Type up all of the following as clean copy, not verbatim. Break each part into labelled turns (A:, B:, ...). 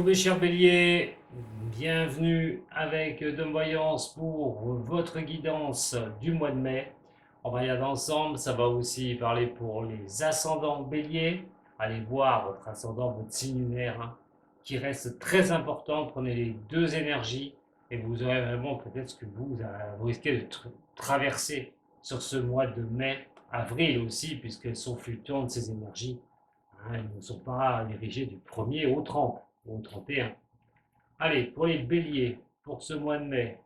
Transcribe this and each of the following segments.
A: Coucou mes chers béliers, bienvenue avec Dom Voyance pour votre guidance du mois de mai. On va regarder ensemble, ça va aussi parler pour les ascendants béliers. Allez voir votre ascendant, votre signe lunaire, qui reste très important. Prenez les deux énergies et vous aurez vraiment peut-être ce que vous risquez de traverser sur ce mois de mai, avril aussi, puisqu'elles sont fluctuantes ces énergies. Elles ne sont pas dirigées du 1er au 30 ou au 31. Allez, pour les béliers, pour ce mois de mai,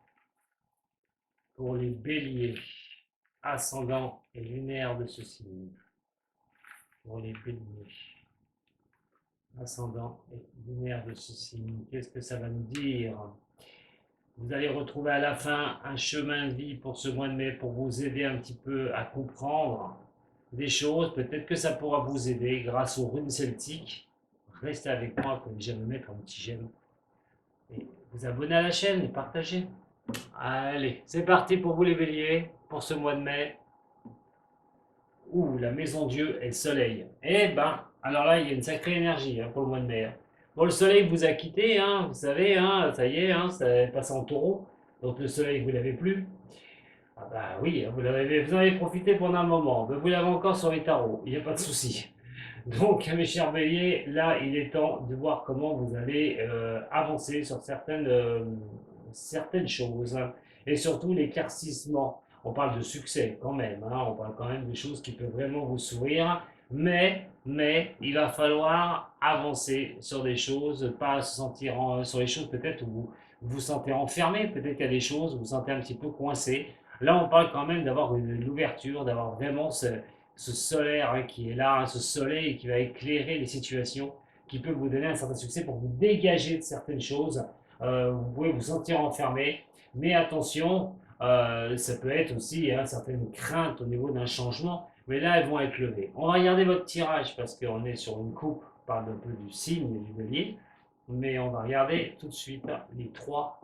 A: pour les béliers, ascendant et lunaire de ce signe. Pour les béliers, ascendant et lunaire de ce signe, qu'est-ce que ça va nous dire? Vous allez retrouver à la fin un chemin de vie pour ce mois de mai pour vous aider un petit peu à comprendre des choses. Peut-être que ça pourra vous aider grâce aux runes celtiques. Restez avec moi, comme j'aime me mettre un petit j'aime. Et vous abonner à la chaîne et partagez. Allez, c'est parti pour vous les béliers, pour ce mois de mai. Ouh, la maison Dieu et le soleil. Eh ben, alors là, il y a une sacrée énergie pour le mois de mai. Bon, le soleil vous a quitté, vous savez, ça y est, ça est passé en taureau. Donc le soleil, vous l'avez plus. Ah bah oui, vous en avez profité pendant un moment. Mais vous l'avez encore sur les tarots, il n'y a pas de souci. Donc, mes chers béliers, là, il est temps de voir comment vous allez avancer sur certaines choses et surtout l'éclaircissement. On parle de succès quand même, on parle quand même de choses qui peuvent vraiment vous sourire, mais il va falloir avancer sur des choses, pas se sentir sur les choses peut-être où vous vous sentez enfermé, peut-être qu'il y a des choses où vous vous sentez un petit peu coincé. Là, on parle quand même d'avoir une ouverture, d'avoir vraiment ce solaire qui est là, ce soleil qui va éclairer les situations, qui peut vous donner un certain succès pour vous dégager de certaines choses. Vous pouvez vous sentir enfermé, mais attention, ça peut être aussi certaines craintes au niveau d'un changement, mais là elles vont être levées. On va regarder votre tirage parce qu'on est sur une coupe, on parle un peu du signe du bélier, mais on va regarder tout de suite les trois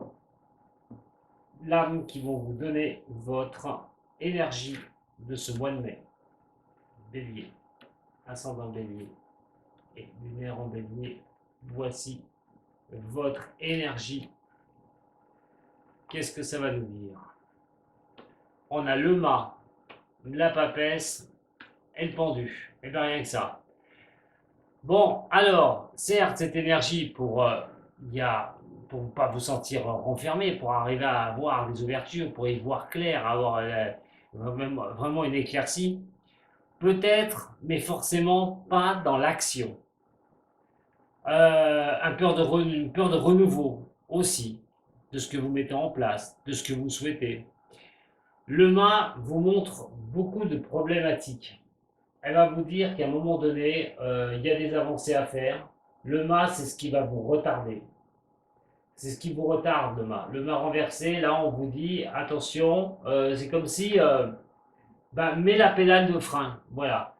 A: lames qui vont vous donner votre énergie de ce mois de mai. Bélier, ascendant bélier et lunaire en bélier, voici votre énergie. Qu'est-ce que ça va nous dire? On a le mât, la papesse et le pendu. Et bien rien que ça. Bon, alors, certes, cette énergie pour pour ne pas vous sentir renfermé, pour arriver à avoir des ouvertures, pour y voir clair, avoir vraiment une éclaircie, peut-être, mais forcément pas dans l'action. Une peur de renouveau aussi, de ce que vous mettez en place, de ce que vous souhaitez. Le mât vous montre beaucoup de problématiques. Elle va vous dire qu'à un moment donné, il y a des avancées à faire. Le mât, c'est ce qui va vous retarder. C'est ce qui vous retarde, le mât. Le mât renversé, là, on vous dit, attention, c'est comme si, mets la pédale de frein. Voilà.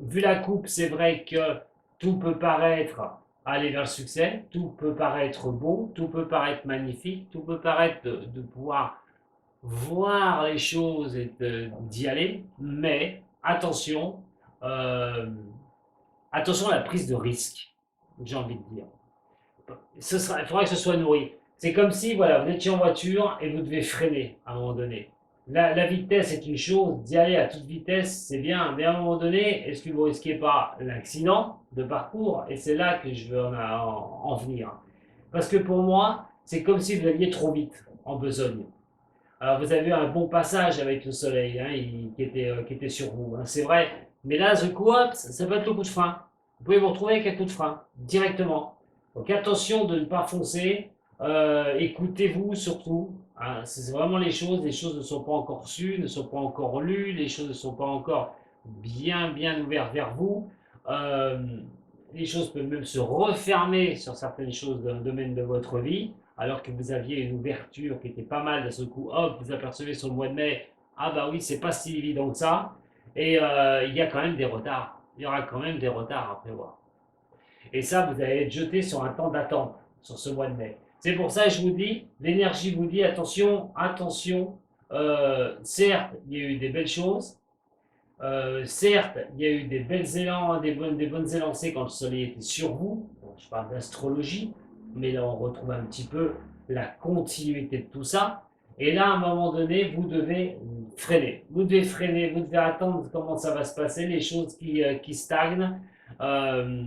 A: Vu la coupe, c'est vrai que tout peut paraître aller vers le succès, tout peut paraître beau, tout peut paraître magnifique, tout peut paraître de pouvoir voir les choses et d'y aller, mais attention, euh, attention à la prise de risque, j'ai envie de dire. Il faudra que ce soit nourri. C'est comme si voilà, vous étiez en voiture et vous devez freiner à un moment donné. La vitesse est une chose, d'y aller à toute vitesse, c'est bien, mais à un moment donné, est-ce que vous ne risquez pas l'accident de parcours? Et c'est là que je veux en venir. Parce que pour moi, c'est comme si vous alliez trop vite en besogne. Alors vous avez eu un bon passage avec le soleil qui était sur vous, c'est vrai. Mais là, The Co-op, ça peut être le coup de frein. Vous pouvez vous retrouver avec un coup de frein, directement. Donc attention de ne pas foncer, écoutez-vous surtout. C'est vraiment les choses ne sont pas encore sues, ne sont pas encore lues, les choses ne sont pas encore bien ouvertes vers vous. Euh, les choses peuvent même se refermer sur certaines choses dans le domaine de votre vie alors que vous aviez une ouverture qui était pas mal, de ce coup, hop, vous apercevez sur le mois de mai, ah bah oui, c'est pas si évident que ça, et il y a quand même des retards, il y aura quand même des retards à prévoir. Et ça, vous allez être jeté sur un temps d'attente sur ce mois de mai. C'est pour ça que je vous dis, l'énergie vous dit, attention, attention, certes, il y a eu des belles choses, Certes, il y a eu des belles élans, des bonnes élancées quand le soleil était sur vous. Bon, je parle d'astrologie, mais là on retrouve un petit peu la continuité de tout ça. Et là, à un moment donné, vous devez freiner. Vous devez freiner, vous devez attendre comment ça va se passer, les choses qui stagnent. Euh,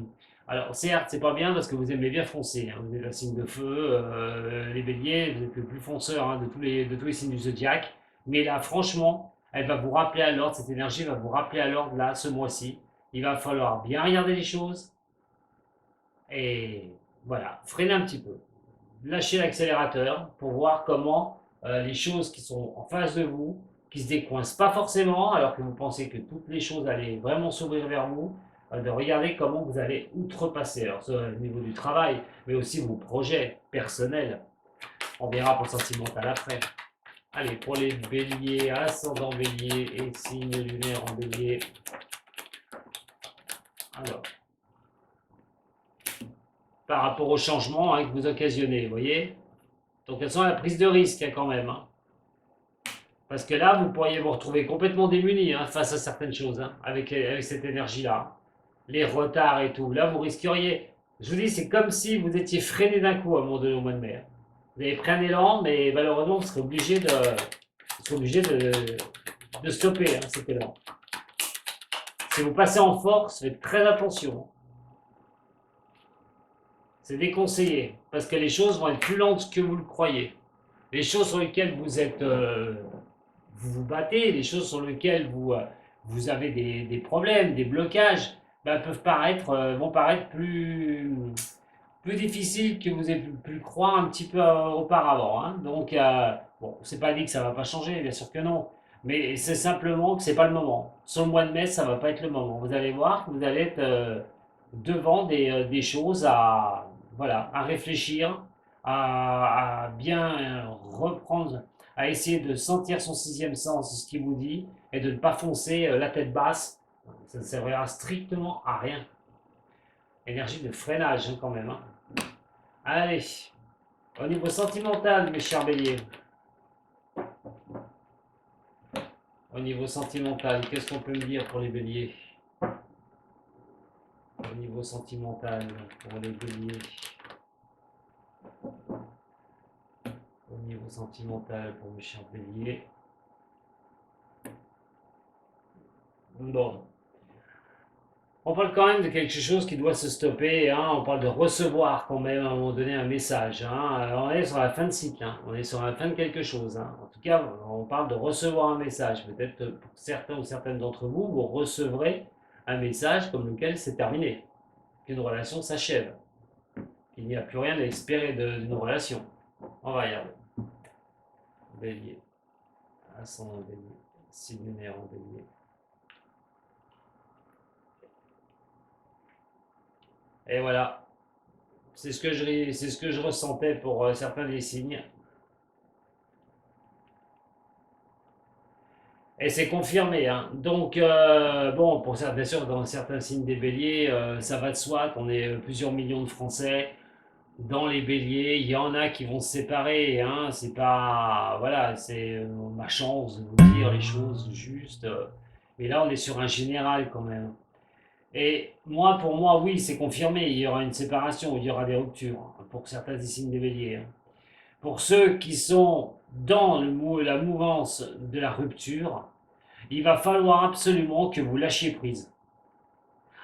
A: alors, certes, c'est pas bien parce que vous aimez bien foncer, hein. Vous êtes un signe de feu, les béliers, vous êtes le plus fonceur, hein, de tous les signes du zodiaque. Mais là, franchement, elle va vous rappeler à l'ordre, cette énergie va vous rappeler à l'ordre là, ce mois-ci. Il va falloir bien regarder les choses et voilà, freiner un petit peu. Lâcher l'accélérateur pour voir comment les choses qui sont en face de vous, qui se décoincent pas forcément, alors que vous pensez que toutes les choses allaient vraiment s'ouvrir vers vous, de regarder comment vous allez outrepasser. Alors, ça, au niveau du travail, mais aussi vos projets personnels. On verra pour le sentimental après. Allez, pour les béliers, ascendant bélier et signe lunaire en bélier. Alors, par rapport au changement, hein, que vous occasionnez, vous voyez. Donc, elles sont à la prise de risque, hein, quand même, hein. Parce que là, vous pourriez vous retrouver complètement démunis, hein, face à certaines choses, hein, avec cette énergie-là. Les retards et tout. Là, vous risqueriez. Je vous dis, c'est comme si vous étiez freiné d'un coup à un moment donné au mois de mai, hein. Vous avez pris un élan, mais malheureusement, vous serez obligé de stopper, hein, cet élan. Si vous passez en force, faites très attention. C'est déconseillé, parce que les choses vont être plus lentes que vous le croyez. Les choses sur lesquelles vous vous battez, les choses sur lesquelles vous avez des problèmes, des blocages, ben, vont paraître plus difficiles que vous avez pu le croire un petit peu auparavant, hein. Donc, bon, c'est pas dit que ça va pas changer, bien sûr que non. Mais c'est simplement que c'est pas le moment. Sur le mois de mai, ça va pas être le moment. Vous allez voir que vous allez être devant des choses voilà, à réfléchir, à bien reprendre, à essayer de sentir son sixième sens, ce qu'il vous dit, et de ne pas foncer la tête basse. Ça ne servira strictement à rien. Énergie de freinage, hein, quand même, hein. Allez, au niveau sentimental, mes chers béliers. Au niveau sentimental, qu'est-ce qu'on peut me dire pour les béliers? Au niveau sentimental, pour les béliers. Au niveau sentimental, pour mes chers béliers. Bon. On parle quand même de quelque chose qui doit se stopper, hein. On parle de recevoir quand même à un moment donné un message, hein. On est sur la fin de cycle, hein. On est sur la fin de quelque chose, hein. En tout cas, on parle de recevoir un message. Peut-être pour certains ou certaines d'entre vous, vous recevrez un message comme lequel c'est terminé, qu'une relation s'achève, qu'il n'y a plus rien à espérer d'une relation. On va regarder. Bélier, ascendant bélier, signe lunaire en bélier. Et voilà, c'est ce que je ressentais pour certains des signes. Et c'est confirmé, hein. Donc, bon, bien sûr, dans certains signes des béliers, ça va de soi qu'on est plusieurs millions de Français. Dans les béliers, il y en a qui vont se séparer, hein. C'est pas. Voilà, c'est ma chance de vous dire les choses justes. Mais là, on est sur un général quand même. Et moi, pour moi, oui, c'est confirmé. Il y aura une séparation, il y aura des ruptures, hein, pour certains des signes des béliers, hein. Pour ceux qui sont dans la mouvance de la rupture, il va falloir absolument que vous lâchiez prise.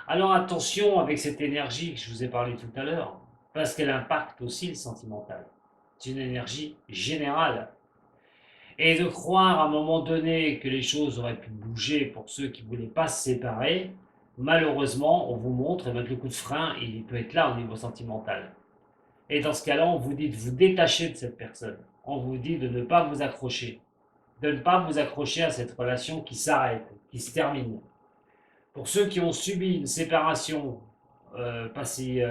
A: Alors attention avec cette énergie que je vous ai parlé tout à l'heure, parce qu'elle impacte aussi le sentimental. C'est une énergie générale. Et de croire à un moment donné que les choses auraient pu bouger pour ceux qui ne voulaient pas se séparer, malheureusement, on vous montre, et votre coup de frein, il peut être là au niveau sentimental. Et dans ce cas-là, on vous dit de vous détacher de cette personne. On vous dit de ne pas vous accrocher. De ne pas vous accrocher à cette relation qui s'arrête, qui se termine. Pour ceux qui ont subi une séparation pas si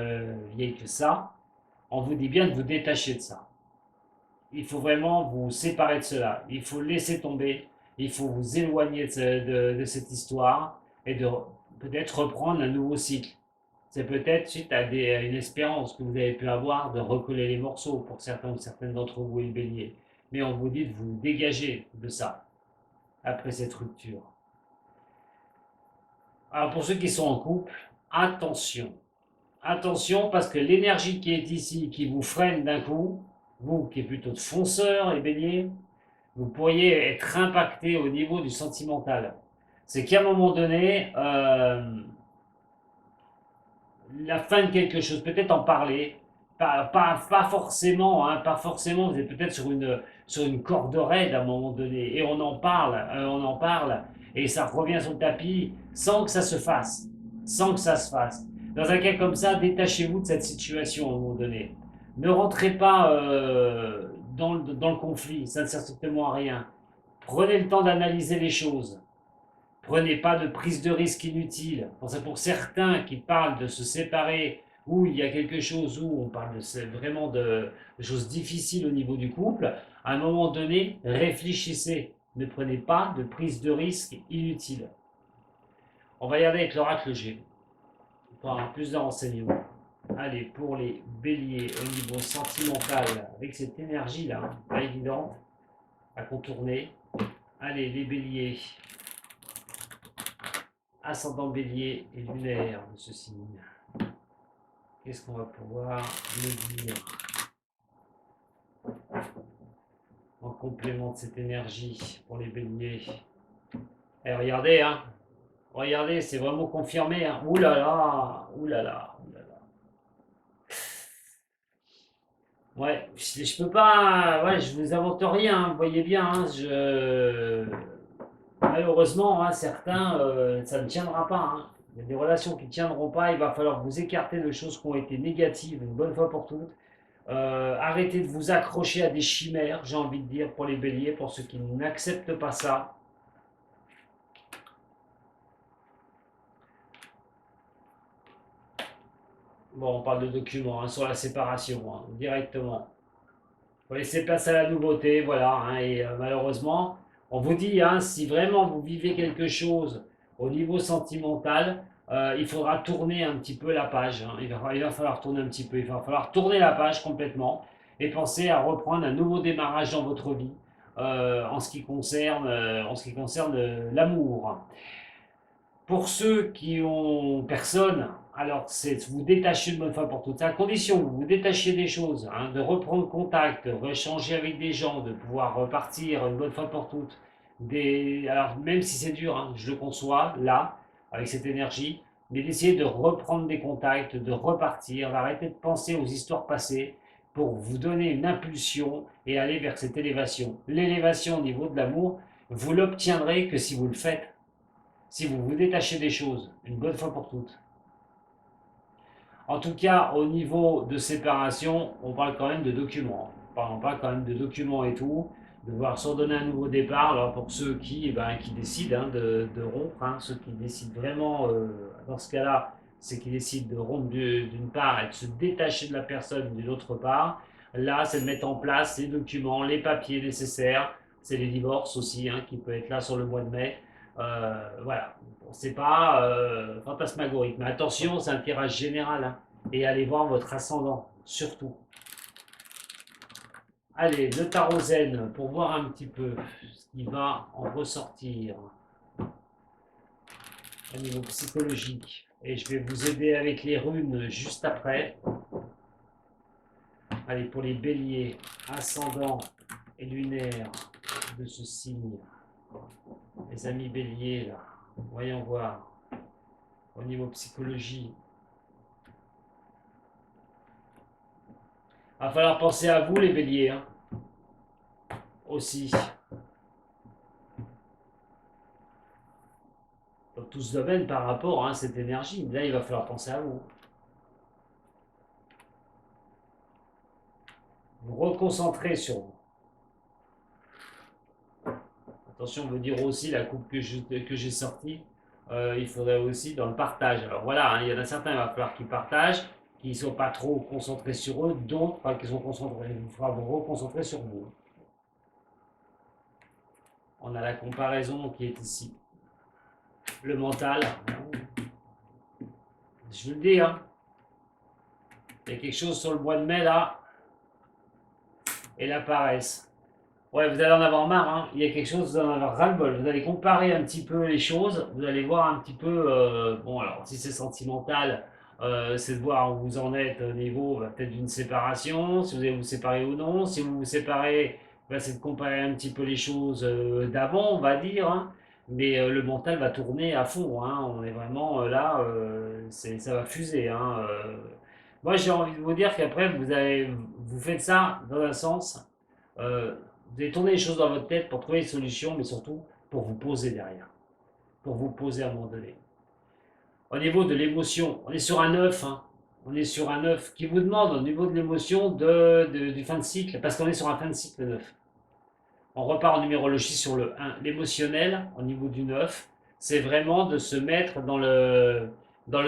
A: vieille que ça, on vous dit bien de vous détacher de ça. Il faut vraiment vous séparer de cela. Il faut laisser tomber. Il faut vous éloigner de cette histoire et de peut-être reprendre un nouveau cycle. C'est peut-être suite à une espérance que vous avez pu avoir de recoller les morceaux pour certains ou certaines d'entre vous et le bélier. Mais on vous dit de vous dégager de ça après cette rupture. Alors pour ceux qui sont en couple, attention. Attention parce que l'énergie qui est ici, qui vous freine d'un coup, vous qui êtes plutôt de fonceur et bélier, vous pourriez être impacté au niveau du sentimental. C'est qu'à un moment donné, la fin de quelque chose, peut-être en parler, pas forcément, hein, pas forcément, vous êtes peut-être sur une corde raide à un moment donné, et on en parle, et ça revient sur le tapis sans que ça se fasse, sans que ça se fasse. Dans un cas comme ça, détachez-vous de cette situation à un moment donné. Ne rentrez pas dans le conflit, ça ne sert strictement à rien. Prenez le temps d'analyser les choses. Prenez pas de prise de risque inutile. Pour certains qui parlent de se séparer, où il y a quelque chose où on parle vraiment de choses difficiles au niveau du couple, à un moment donné, réfléchissez. Ne prenez pas de prise de risque inutile. On va y aller avec l'oracle G pour avoir plus de renseignements. Allez, pour les béliers au niveau sentimental, avec cette énergie-là, pas évidente à contourner. Allez, les béliers, ascendant bélier et lunaire de ce signe. Qu'est-ce qu'on va pouvoir me dire en complément de cette énergie pour les béliers? Et regardez, hein, regardez, c'est vraiment confirmé. Hein. Ouh là là, ouh là là, ouh là là. Ouais, je peux pas, ouais, je vous invente rien, hein, vous voyez bien, hein, malheureusement, hein, certains, ça ne tiendra pas. Hein. Il y a des relations qui ne tiendront pas, il va falloir vous écarter de choses qui ont été négatives une bonne fois pour toutes. Arrêtez de vous accrocher à des chimères, j'ai envie de dire, pour les béliers, pour ceux qui n'acceptent pas ça. Bon, on parle de documents hein, sur la séparation, hein, directement. Il faut laisser place à la nouveauté, voilà. Hein, et malheureusement, on vous dit, hein, si vraiment vous vivez quelque chose au niveau sentimental, il faudra tourner un petit peu la page. Hein, il va falloir tourner un petit peu, il va falloir tourner la page complètement et penser à reprendre un nouveau démarrage dans votre vie en ce qui concerne l'amour. Pour ceux qui ont personne, alors c'est vous détacher de bonne fois pour toutes. C'est à condition que vous vous détachiez des choses, hein, de reprendre contact, de réchanger avec des gens, de pouvoir repartir une bonne fois pour toutes. Alors même si c'est dur, hein, je le conçois là, avec cette énergie, mais d'essayer de reprendre des contacts, de repartir, d'arrêter de penser aux histoires passées pour vous donner une impulsion et aller vers cette élévation. L'élévation au niveau de l'amour, vous l'obtiendrez que si vous le faites si vous vous détachez des choses, une bonne fois pour toutes. En tout cas, au niveau de séparation, on parle quand même de documents. On parle quand même de documents et tout, de devoir s'ordonner un nouveau départ. Alors pour ceux qui décident hein, de rompre, hein, ceux qui décident vraiment, dans ce cas-là, c'est qu'ils décident de rompre d'une part et de se détacher de la personne d'une autre part. Là, c'est de mettre en place les documents, les papiers nécessaires. C'est les divorces aussi, hein, qui peut être là sur le mois de mai. Voilà, bon, c'est pas fantasmagorique, mais attention, c'est un tirage général. Hein, et allez voir votre ascendant, surtout. Allez, le tarot zen pour voir un petit peu ce qui va en ressortir au niveau psychologique. Et je vais vous aider avec les runes juste après. Allez, pour les béliers, ascendant et lunaire de ce signe. Les amis béliers, là, voyons voir au niveau psychologie. Il va falloir penser à vous, les béliers, hein, aussi. Dans tout ce domaine par rapport à cette énergie. Là, il va falloir penser à vous. Vous reconcentrer sur vous. Attention, on veut dire aussi la coupe que j'ai sortie. Il faudrait aussi dans le partage. Alors voilà, hein, il y en a certains, il va falloir qu'ils partagent, qu'ils ne sont pas trop concentrés sur eux, d'autres, qui sont concentrés. Il faudra vous reconcentrer sur vous. On a la comparaison qui est ici. Le mental. Je vous le dis, hein. Il y a quelque chose sur le mois de mai là. Et la paresse. Ouais, vous allez en avoir marre, hein. Il y a quelque chose, vous allez en avoir ras-le-bol. Vous allez comparer un petit peu les choses, vous allez voir un petit peu, bon alors si c'est sentimental, c'est de voir où vous en êtes au niveau peut-être d'une séparation, si vous allez vous séparer ou non. Si vous vous séparez, c'est de comparer un petit peu les choses d'avant, on va dire, hein. Mais le mental va tourner à fond, hein. On est vraiment là, ça va fuser, hein. Moi j'ai envie de vous dire qu'après vous faites ça dans un sens. Vous allez tourner les choses dans votre tête pour trouver une solution, mais surtout pour vous poser derrière, pour vous poser à un moment donné. Au niveau de l'émotion, on est sur un 9, hein. On est sur un 9 qui vous demande au niveau de l'émotion du fin de cycle, parce qu'on est sur un fin de cycle 9. On repart en numérologie sur le 1. L'émotionnel, au niveau du 9, c'est vraiment de se mettre dans le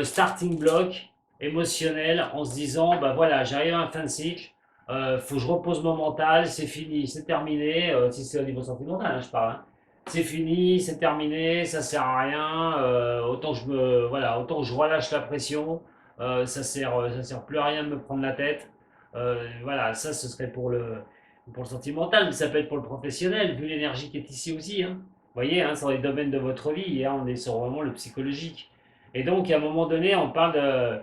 A: starting block émotionnel en se disant, bah voilà, j'arrive à un fin de cycle, faut que je repose mon mental, c'est fini, c'est terminé, si c'est au niveau sentimental, hein, je parle. Hein. C'est fini, c'est terminé, ça sert à rien, autant que je relâche la pression, ça sert plus à rien de me prendre la tête. Voilà, ça ce serait pour le sentimental, mais ça peut être pour le professionnel, vu l'énergie qui est ici aussi. Hein. Vous voyez, hein, c'est dans les domaines de votre vie, hein, on est sur vraiment le psychologique. Et donc, à un moment donné, on parle de.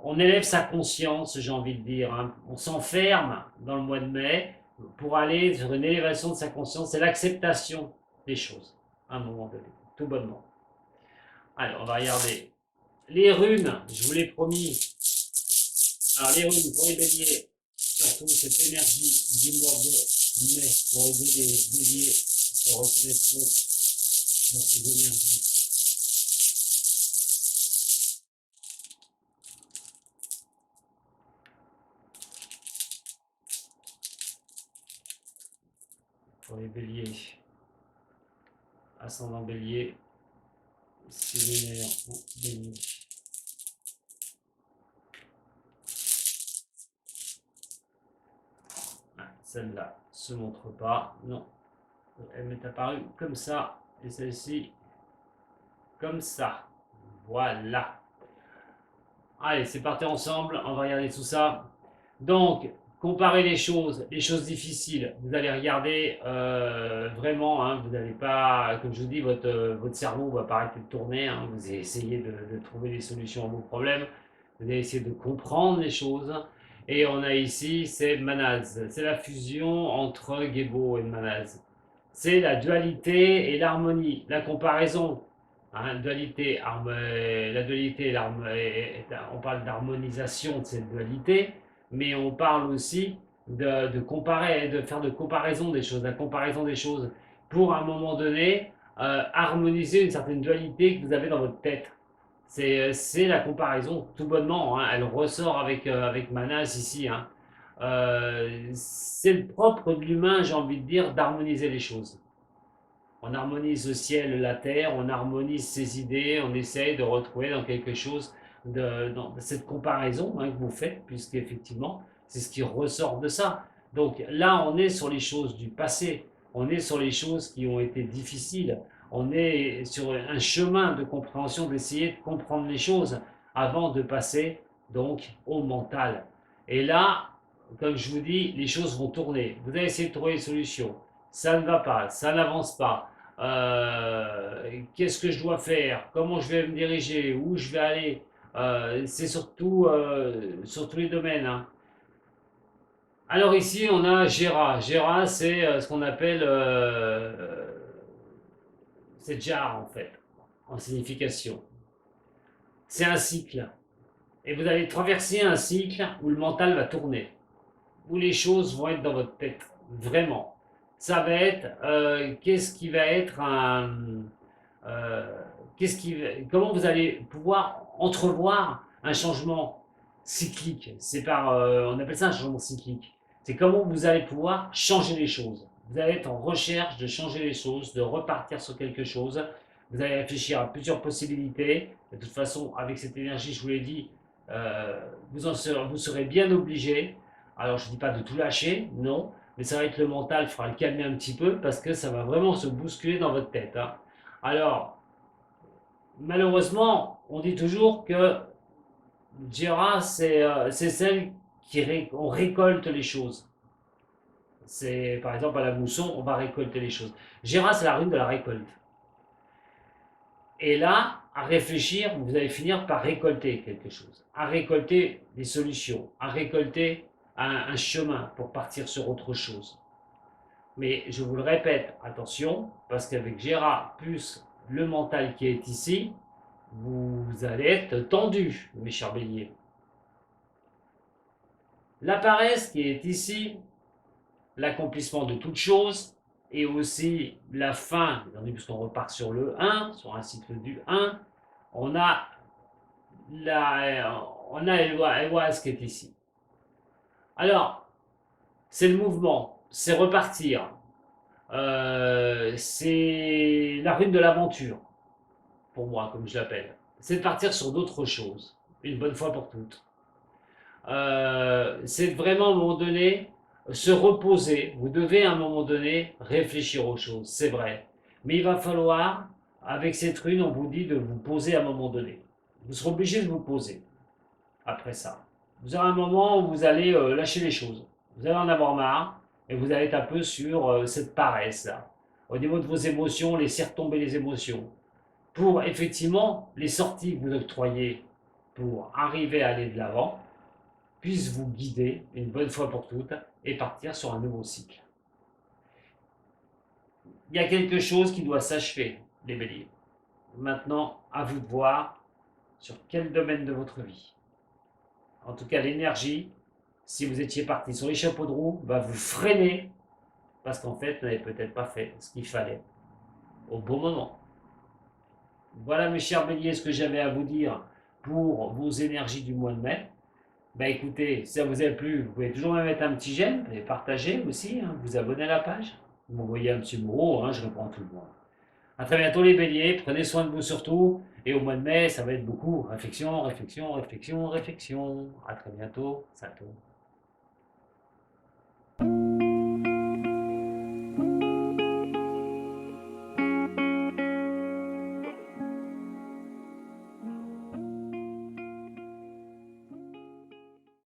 A: On élève sa conscience, j'ai envie de dire. Hein. On s'enferme dans le mois de mai pour aller sur une élévation de sa conscience. C'est l'acceptation des choses, à un moment donné, tout bonnement. Alors, on va regarder. Les runes, je vous l'ai promis. Alors, les runes pour les béliers, surtout cette énergie du mois de mai pour aider les béliers se reconnaîtront dans ces énergies. Pour les béliers, ascendant bélier, séminaire en bélier. Celle-là se montre pas, non. Elle m'est apparue comme ça, et celle-ci comme ça. Voilà. Allez, c'est parti ensemble, on va regarder tout ça. Donc, comparer les choses difficiles, vous allez regarder vraiment, hein, vous n'allez pas, comme je vous dis, votre cerveau ne va pas arrêter de tourner, hein, vous allez essayer de trouver des solutions à vos problèmes, vous allez essayer de comprendre les choses. Et on a ici, c'est Manaz, c'est la fusion entre Gebo et Manaz. C'est la dualité et l'harmonie, la comparaison. Hein, la dualité, on parle d'harmonisation de cette dualité, mais on parle aussi de comparer, de faire de comparaison des choses, la comparaison des choses pour à un moment donné harmoniser une certaine dualité que vous avez dans votre tête. C'est la comparaison, tout bonnement, hein, elle ressort avec Manas ici. Hein. C'est le propre de l'humain, j'ai envie de dire, d'harmoniser les choses. On harmonise le ciel, la terre, on harmonise ses idées, on essaye de retrouver dans quelque chose dans cette comparaison hein, que vous faites, puisqu'effectivement, c'est ce qui ressort de ça. Donc là, on est sur les choses du passé, on est sur les choses qui ont été difficiles, on est sur un chemin de compréhension, d'essayer de comprendre les choses avant de passer donc au mental. Et là, comme je vous dis, les choses vont tourner. Vous allez essayer de trouver une solution. Ça ne va pas, ça n'avance pas. Qu'est-ce que je dois faire? Comment je vais me diriger? Où je vais aller? C'est surtout sur tous les domaines. Hein. Alors ici, on a Gera. Gera, c'est ce qu'on appelle c'est jar en fait, en signification. C'est un cycle. Et vous allez traverser un cycle où le mental va tourner, où les choses vont être dans votre tête, vraiment. Ça va être, qu'est-ce qui va être euh, comment vous allez pouvoir entrevoir un changement cyclique. On appelle ça un changement cyclique. C'est comment vous allez pouvoir changer les choses. Vous allez être en recherche de changer les choses, de repartir sur quelque chose. Vous allez réfléchir à plusieurs possibilités. De toute façon, avec cette énergie, je vous l'ai dit, vous serez bien obligé. Alors, je ne dis pas de tout lâcher, non, mais ça va être le mental, il faudra le calmer un petit peu parce que ça va vraiment se bousculer dans votre tête. Hein. Alors, malheureusement, on dit toujours que Jira, c'est celle on récolte les choses. C'est par exemple à la mousson, on va récolter les choses. Gérard, c'est la rune de la récolte. Et là, à réfléchir, vous allez finir par récolter quelque chose, à récolter des solutions, à récolter un chemin pour partir sur autre chose. Mais je vous le répète, attention, parce qu'avec Gérard plus le mental qui est ici, vous allez être tendu, mes chers béliers. La paresse qui est ici, l'accomplissement de toute chose, et aussi la fin, puisqu'on repart sur le 1, sur un cycle du 1, on a Eloise qui est ici. Alors, c'est le mouvement, c'est repartir, c'est la rune de l'aventure, pour moi, comme je l'appelle. C'est de partir sur d'autres choses, une bonne fois pour toutes. C'est vraiment à un moment donné se reposer. Vous devez à un moment donné réfléchir aux choses, c'est vrai. Mais il va falloir, avec cette rune, on vous dit de vous poser à un moment donné. Vous serez obligé de vous poser après ça. Vous aurez un moment où vous allez lâcher les choses. Vous allez en avoir marre et vous allez être un peu sur cette paresse-là. Au niveau de vos émotions, laisser retomber les émotions. Pour effectivement, les sorties que vous octroyez pour arriver à aller de l'avant, puisse vous guider une bonne fois pour toutes et partir sur un nouveau cycle. Il y a quelque chose qui doit s'achever, les béliers. Maintenant, à vous de voir sur quel domaine de votre vie. En tout cas, l'énergie, si vous étiez parti sur les chapeaux de roue, va vous freiner parce qu'en fait, vous n'avez peut-être pas fait ce qu'il fallait au bon moment. Voilà, mes chers béliers, ce que j'avais à vous dire pour vos énergies du mois de mai. Écoutez, si ça vous a plu, vous pouvez toujours me mettre un petit j'aime et partager aussi, vous abonner à la page. Vous m'envoyez un petit mot, je réponds à tout le monde. A très bientôt les béliers, prenez soin de vous surtout. Et au mois de mai, ça va être beaucoup réflexion, réflexion, réflexion, réflexion. A très bientôt, Sato.